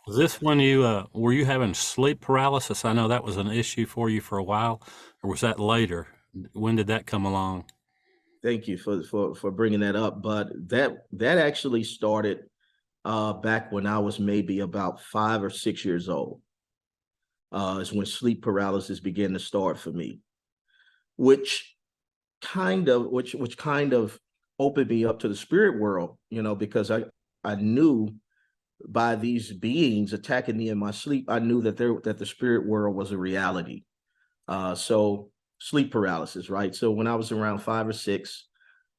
Was this when you were you having sleep paralysis? I know that was an issue for you for a while, or was that later? When did that come along? Thank you for bringing that up. But that actually started back when I was maybe about 5 or 6 years old. Is when sleep paralysis began to start for me, which kind of opened me up to the spirit world, because I knew by these beings attacking me in my sleep, I knew that the spirit world was a reality. So sleep paralysis, right? So when I was around 5 or 6,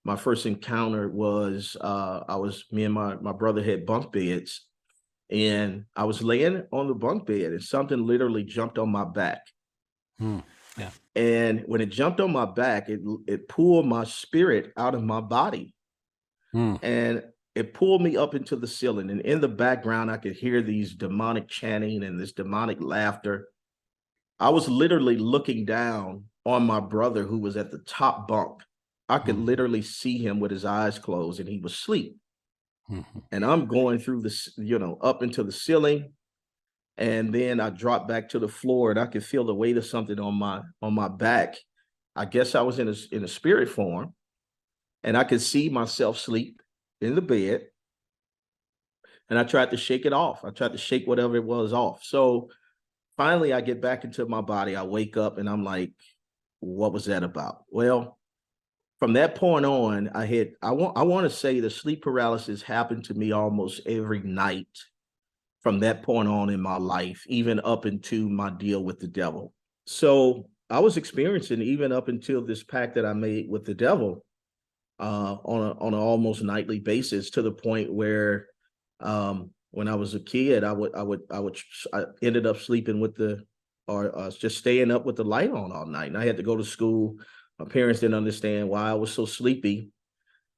my first encounter was I was me and my brother had bunk beds, and I was laying on the bunk bed, and something literally jumped on my back. Hmm. Yeah. And when it jumped on my back, it pulled my spirit out of my body, Hmm. and it pulled me up into the ceiling. And in the background, I could hear these demonic chanting and this demonic laughter. I was literally looking down on my brother who was at the top bunk. I could Hmm. literally see him with his eyes closed, and he was asleep. Hmm. And I'm going through this, up into the ceiling, and then I dropped back to the floor, and I could feel the weight of something on my back. I guess I was in a spirit form, and I could see myself sleep in the bed, and I tried to shake it off. I tried to shake whatever it was off. So finally, I get back into my body. I wake up, and I'm like, "What was that about?" Well, from that point on, I want to say the sleep paralysis happened to me almost every night from that point on in my life, even up into my deal with the devil. So I was experiencing even up until this pact that I made with the devil on an almost nightly basis, to the point where when I was a kid, I ended up sleeping with the or just staying up with the light on all night, and I had to go to school. My parents didn't understand why I was so sleepy,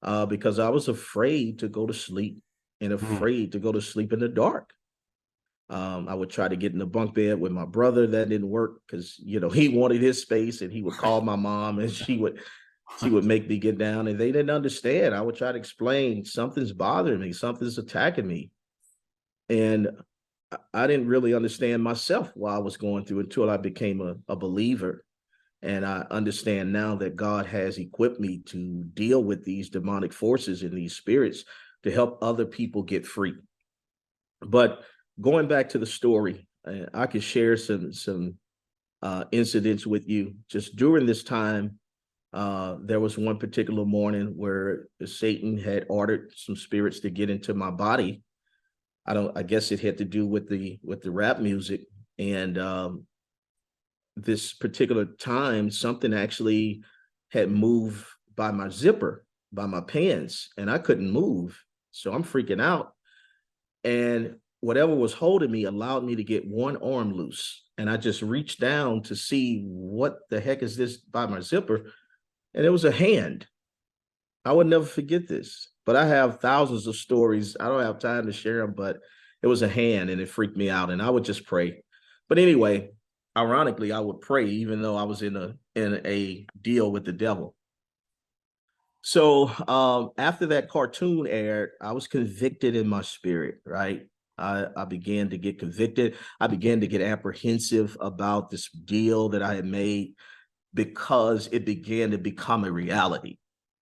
because I was afraid to go to sleep and Hmm. afraid to go to sleep in the dark. I would try to get in the bunk bed with my brother. That didn't work because he wanted his space, and he would call my mom, and she would make me get down, and they didn't understand. I would try to explain something's bothering me, something's attacking me, and I didn't really understand myself while I was going through until I became a believer. And I understand now that God has equipped me to deal with these demonic forces and these spirits to help other people get free. But going back to the story, I could share some incidents with you. Just during this time, there was one particular morning where Satan had ordered some spirits to get into my body. I guess it had to do with the rap music, and this particular time, something actually had moved by my zipper, by my pants, and I couldn't move. So I'm freaking out, and whatever was holding me allowed me to get one arm loose, and I just reached down to see what the heck is this by my zipper, and it was a hand. I would never forget this, but I have thousands of stories. I don't have time to share them, but it was a hand, and it freaked me out, and I would just pray. But anyway, ironically, I would pray even though I was in a deal with the devil. So after that cartoon aired, I was convicted in my spirit, right? I began to get convicted. I began to get apprehensive about this deal that I had made, because it began to become a reality.